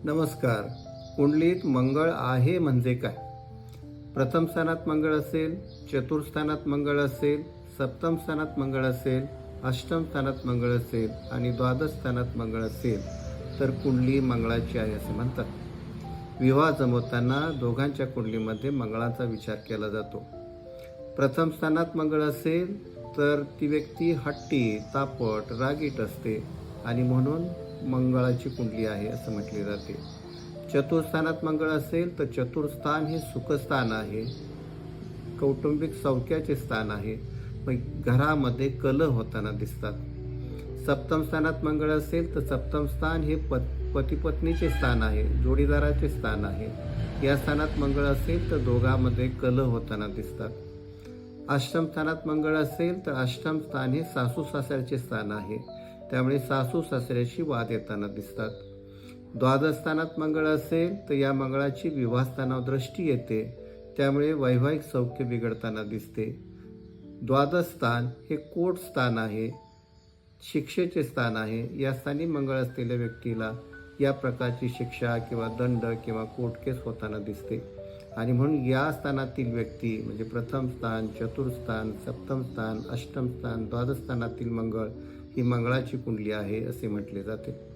नमस्कार. कुंडलीत मंगळ आहे म्हणजे काय? प्रथम स्थानात मंगळ असेल, चतुर्थानात मंगळ असेल, सप्तम स्थानात मंगळ असेल, अष्टम स्थानात मंगळ असेल आणि द्वादश स्थानात मंगळ असेल तर कुंडली मंगळाची आहे असे म्हणतात. विवाह जमवताना दोघांच्या कुंडलीमध्ये मंगळाचा विचार केला जातो. प्रथम स्थानात मंगळ असेल तर ती व्यक्ती हट्टी, तापट, रागीट असते आणि म्हणून मंगळाची कुंडली आहे असं म्हटले जाते. चतुर्थानात मंगळ असेल तर चतुर्थान हे सुखस्थान आहे, कौटुंबिक सौख्याचे स्थान आहे. मग घरामध्ये कलह होताना दिसतात. सप्तम स्थानात मंगळ असेल तर सप्तम स्थान हे पती पत्नीचे स्थान आहे, जोडीदाराचे स्थान आहे. या स्थानात मंगळ असेल तर दोघांमध्ये कलह होताना दिसतात. अष्टम स्थानात मंगळ असेल तर अष्टम स्थान हे सासू सासऱ्याचे स्थान आहे, त्यामुळे सासू सासऱ्याशी वाद येताना दिसतात. द्वादश स्थानात मंगळ असेल तर या मंगळाची विवाहस्थानावर दृष्टी येते, त्यामुळे वैवाहिक सौख्य बिघडताना दिसते. द्वादश स्थान हे कोर्ट स्थान आहे, शिक्षेचे स्थान आहे. या स्थानी मंगळ असलेल्या व्यक्तीला या प्रकारची शिक्षा किंवा दंड किंवा कोर्ट केस होताना दिसते आणि म्हणून या स्थानातील व्यक्ती म्हणजे प्रथम स्थान, चतुर्थ स्थान, सप्तम स्थान, अष्टम स्थान, द्वादश स्थानातील मंगळ ही मंगळाची कुंडली आहे असे म्हटले जाते.